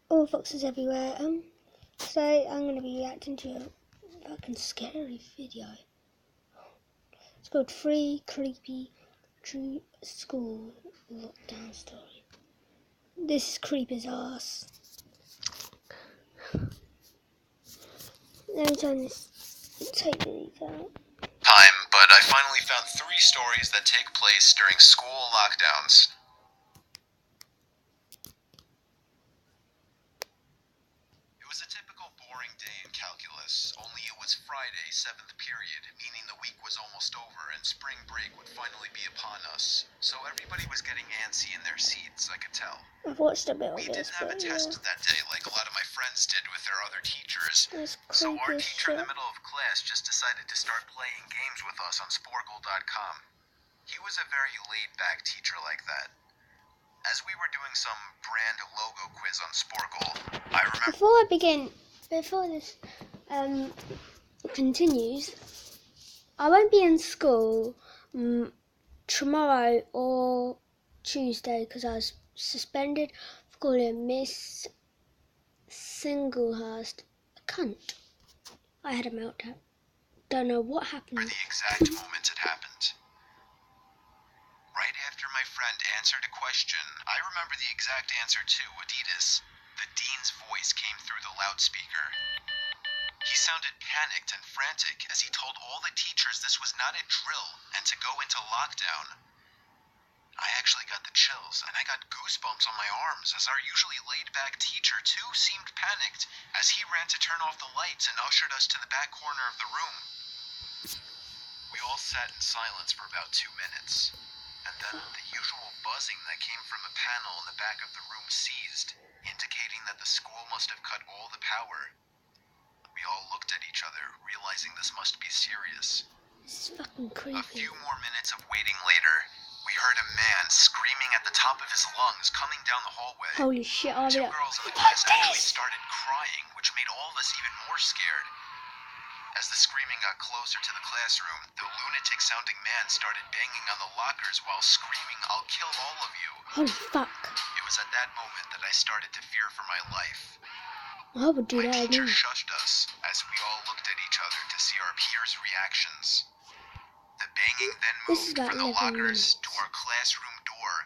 all foxes everywhere. Today I'm gonna be reacting to a fucking scary video. It's called 3 Creepy True School Lockdown Story. This is creepy as ass. Let me turn this. Take these out. But I finally found 3 stories that take place during school lockdowns. It was a typical boring day in calculus, only it was Friday, 7th period, meaning the week was almost over and spring break would finally be upon us. So everybody was getting antsy in their seats, I could tell. I've watched a bit of We this, didn't have a test that day like a lot of my friends did with their other teachers. So our teacher in the middle of class just decided to start playing games with us on Sporkle.com. He was a very laid-back teacher like that. As we were doing some brand logo quiz on Sporkle, I remember... Before this continues, I won't be in school tomorrow or Tuesday because I was suspended for calling Miss Singlehurst a cunt. I had a meltdown. Don't know what happened. For the exact moment it happened. Right after my friend answered a question, I remember the exact answer too, Adidas. The dean's voice came through the loudspeaker. He sounded panicked and frantic as he told all the teachers this was not a drill and to go into lockdown. I actually got the chills and I got goosebumps on my arms as our usually laid-back teacher too seemed panicked as he ran to turn off the lights and ushered us to the back corner of the room. We all sat in silence for about 2 minutes. And then the usual buzzing that came from a panel in the back of the room ceased, indicating that the school must have cut all the power. We all looked at each other, realizing this must be serious. This is fucking creepy. A few more minutes of waiting later, we heard a man screaming at the top of his lungs coming down the hallway. Holy shit, I'll be 2 girls in the class actually started crying, which made all of us even more scared. As the screaming got closer to the classroom, the lunatic-sounding man started banging on the lockers while screaming, "I'll kill all of you." Holy fuck. It was at that moment that I started to fear for my life. I would do that My teacher again. shushed us as we all looked at each other to see our peers' reactions. The banging then moved from the lockers to our classroom door.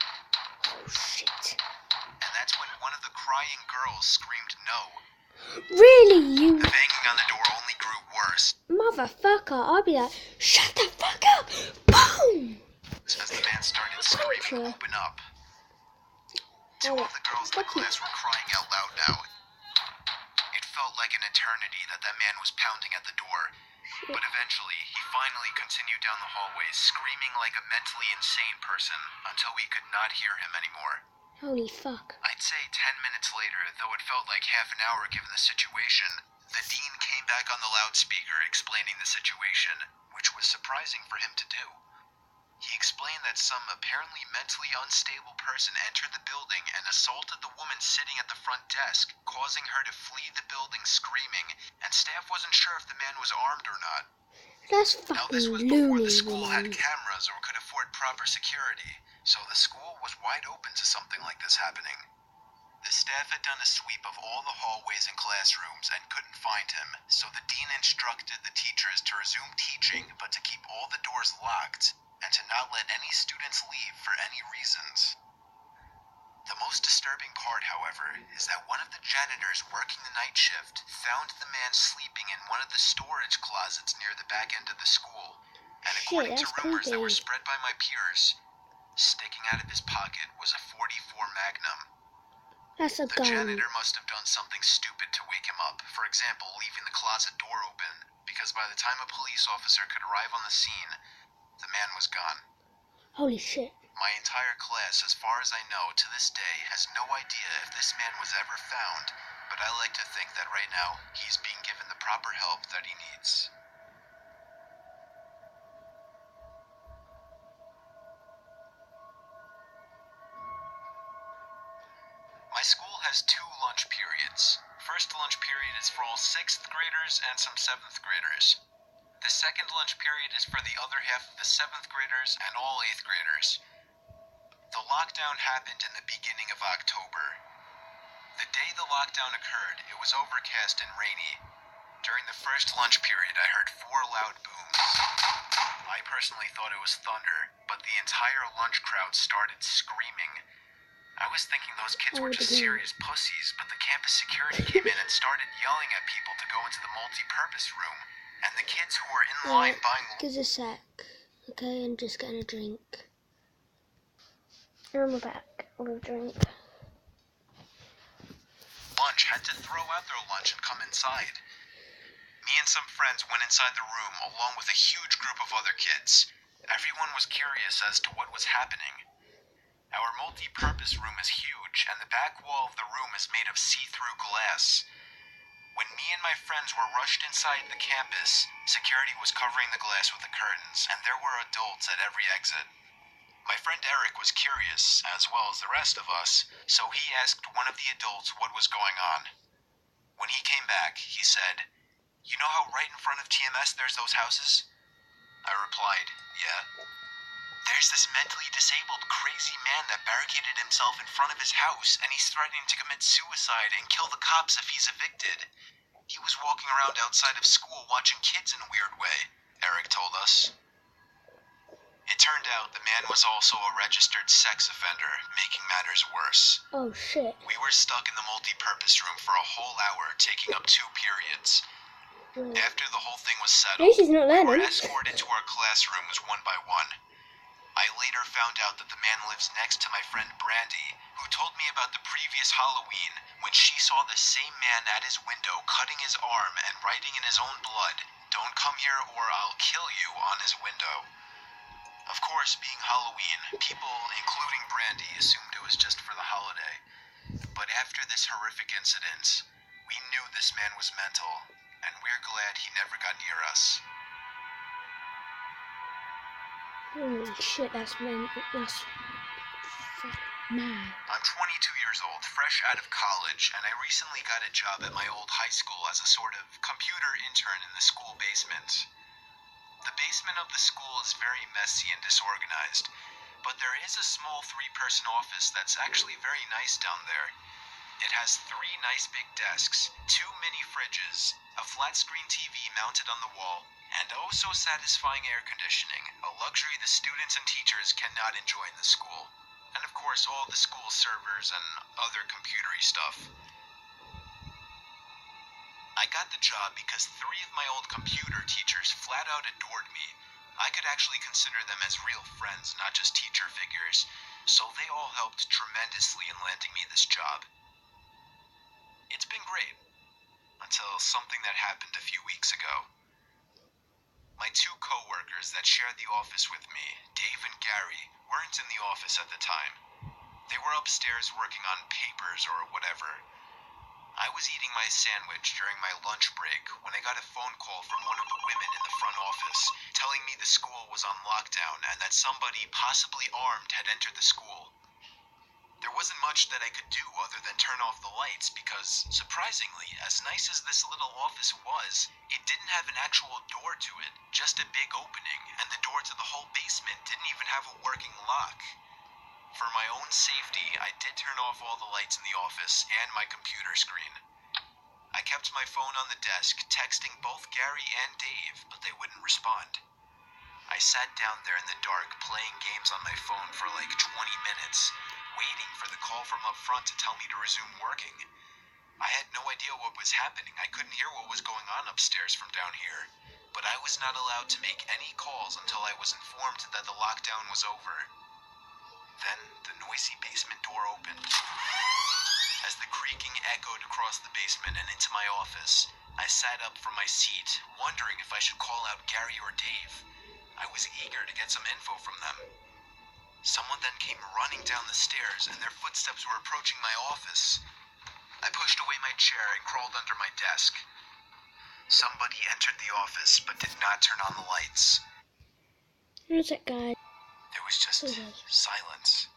Oh shit. And that's when one of the crying girls screamed no. Really, you The banging on the door only grew worse. motherfucker? I'll be like, shut the fuck up! Boom! As the man started screaming, "Open up." 2 of the girls in the class were crying out loud now. It felt like an eternity that man was pounding at the door. But eventually, he finally continued down the hallway, screaming like a mentally insane person, until we could not hear him anymore. Holy fuck. I'd say 10 minutes later, though it felt like half an hour given the situation, the dean came back on the loudspeaker explaining the situation, which was surprising for him to do. He explained that some apparently mentally unstable person entered the building and assaulted the woman sitting at the front desk, causing her to flee the building screaming, and staff wasn't sure if the man was armed or not. That's Now this was fucking before loony, the school had man. cameras or could afford proper security, so the school was wide open to something like this happening. The staff had done a sweep of all the hallways and classrooms and couldn't find him, so the dean instructed the teachers to resume teaching but to keep all the doors locked and to not let any students leave for any reasons. The most disturbing part, however, is that one of the janitors working the night shift found the man sleeping in one of the storage closets near the back end of the school, and according to rumors that were spread by my peers, sticking out of his pocket was a .44 Magnum. That's a The gun. janitor must have done something stupid to wake him up, for example, leaving the closet door open, because by the time a police officer could arrive on the scene, the man was gone. Holy shit. My entire class, as far as I know, to this day, has no idea if this man was ever found, but I like to think that right now, he's being given the proper help that he needs. My school has 2 lunch periods. First lunch period is for all 6th graders and some 7th graders. The second lunch period is for the other half of the 7th graders and all 8th graders. The lockdown happened in the beginning of October. The day the lockdown occurred, it was overcast and rainy. During the first lunch period, I heard 4 loud booms. I personally thought it was thunder, but the entire lunch crowd started screaming. I was thinking those kids were just serious pussies, but the campus security came in and started yelling at people to go into the multi-purpose room. And the kids who were in line buying... Give us a sec. Okay, I'm just getting a drink. And we're back with a drink. Lunch had to throw out their lunch and come inside. Me and some friends went inside the room along with a huge group of other kids. Everyone was curious as to what was happening. Our multi-purpose room is huge, and the back wall of the room is made of see-through glass. When me and my friends were rushed inside the campus, security was covering the glass with the curtains, and there were adults at every exit. My friend Eric was curious, as well as the rest of us, so he asked one of the adults what was going on. When he came back, he said, "You know how right in front of TMS there's those houses?" I replied, "Yeah." "There's this mentally disabled, crazy man that barricaded himself in front of his house, and he's threatening to commit suicide and kill the cops if he's evicted. He was walking around outside of school watching kids in a weird way," Eric told us. It turned out the man was also a registered sex offender, making matters worse. Oh shit. We were stuck in the multi-purpose room for a whole hour, taking up 2 periods. After the whole thing was settled, She's not we learning. were escorted to our classrooms one by one. I later found out that the man lives next to my friend Brandy, who told me about the previous Halloween when she saw the same man at his window cutting his arm and writing in his own blood, "Don't come here or I'll kill you," on his window. Of course, being Halloween, people, including Brandy, assumed it was just for the holiday. But after this horrific incident, we knew this man was mental, and we're glad he never got near us. Holy shit, that's mad. I'm 22 years old, fresh out of college, and I recently got a job at my old high school as a sort of computer intern in the school basement. The basement of the school is very messy and disorganized, but there is a small 3-person office that's actually very nice down there. It has 3 nice big desks, 2 mini fridges, a flat-screen TV mounted on the wall, and oh so satisfying air conditioning, a luxury the students and teachers cannot enjoy in the school. And of course all the school servers and other computery stuff. I got the job because 3 of my old computer teachers flat out adored me. I could actually consider them as real friends, not just teacher figures, so they all helped tremendously in landing me this job. It's been great, until something that happened a few weeks ago. My 2 co-workers that shared the office with me, Dave and Gary, weren't in the office at the time. They were upstairs working on papers or whatever. I was eating my sandwich during my lunch break when I got a phone call from one of the women in the front office telling me the school was on lockdown and that somebody, possibly armed, had entered the school. There wasn't much that I could do other than turn off the lights because, surprisingly, as nice as this little office was, it didn't have an actual door to it, just a big opening, and the door to the whole basement didn't even have a working lock. For my own safety, I did turn off all the lights in the office and my computer screen. I kept my phone on the desk, texting both Gary and Dave, but they wouldn't respond. I sat down there in the dark, playing games on my phone for like 20 minutes, waiting for the call from up front to tell me to resume working. I had no idea what was happening. I couldn't hear what was going on upstairs from down here, but I was not allowed to make any calls until I was informed that the lockdown was over. Then the noisy basement door opened. As the creaking echoed across the basement and into my office, I sat up from my seat, wondering if I should call out Gary or Dave. I was eager to get some info from them. Someone then came running down the stairs, and their footsteps were approaching my office. I pushed away my chair and crawled under my desk. Somebody entered the office, but did not turn on the lights. Who's that guy? There was just silence.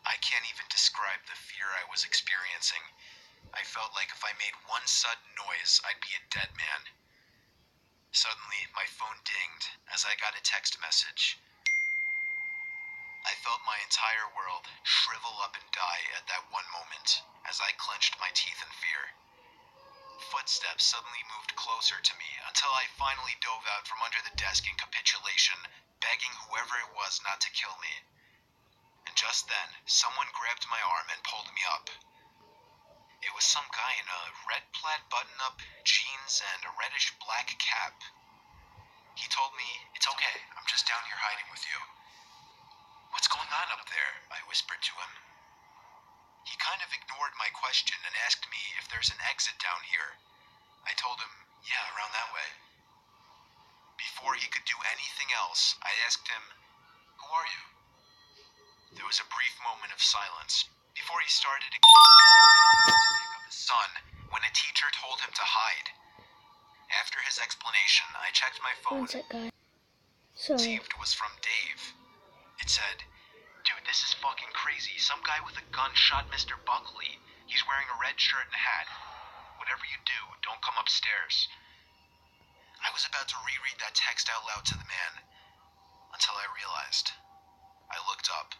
I can't even describe the fear I was experiencing. I felt like if I made one sudden noise, I'd be a dead man. Suddenly, my phone dinged as I got a text message. I felt my entire world shrivel up and die at that one moment as I clenched my teeth in fear. Footsteps suddenly moved closer to me until I finally dove out from under the desk in capitulation, begging whoever it was not to kill me. And just then, someone grabbed my arm and pulled me up. It was some guy in a red plaid button-up, jeans, and a reddish-black cap. He told me, "It's okay, I'm just down here hiding with you." "What's going on up there?" I whispered to him. He kind of ignored my question and asked me if there's an exit down here. I told him, "Yeah, around that way." Before he could do anything else, I asked him, "Who are you?" There was a brief moment of silence before he started to pick up his son when a teacher told him to hide. After his explanation, I checked my phone. One sec, guys. Sorry. It was from Dave. It said, "Dude, this is fucking crazy. Some guy with a gun shot Mr. Buckley. He's wearing a red shirt and hat. Whatever you do, don't come upstairs." I was about to reread that text out loud to the man until I realized. I looked up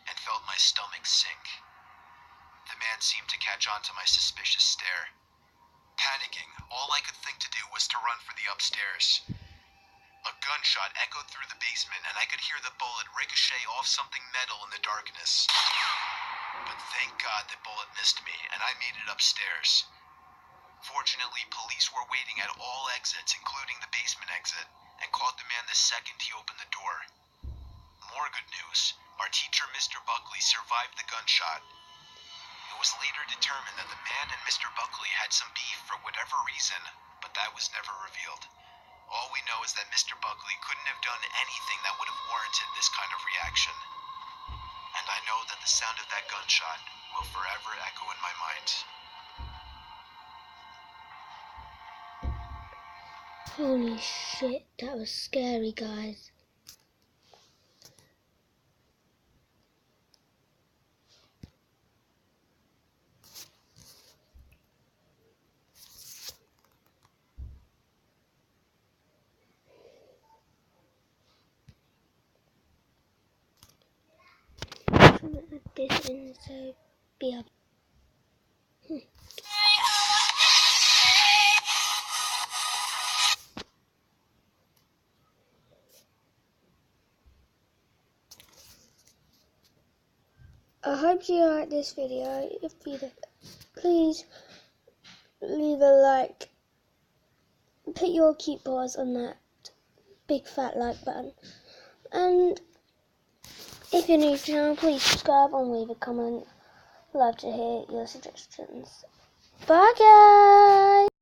and felt my stomach sink. The man seemed to catch on to my suspicious stare. Panicking, all I could think to do was to run for the upstairs. A gunshot echoed through the basement, and I could hear the bullet ricochet off something metal in the darkness. But thank God the bullet missed me, and I made it upstairs. Fortunately, police were waiting at all exits, including the basement exit, and caught the man the second he opened the door. More good news, our teacher, Mr. Buckley, survived the gunshot. It was later determined that the man and Mr. Buckley had some beef for whatever reason, but that was never revealed. All we know is that Mr. Buckley couldn't have done anything that would have warranted this kind of reaction. And I know that the sound of that gunshot will forever echo in my mind. Holy shit, that was scary, guys. I'm gonna add this in so be up. I hope you like this video. If you do, please leave a like. Put your cute paws on that big fat like button. And if you're new to the channel, please subscribe and leave a comment. Love to hear your suggestions. Bye guys!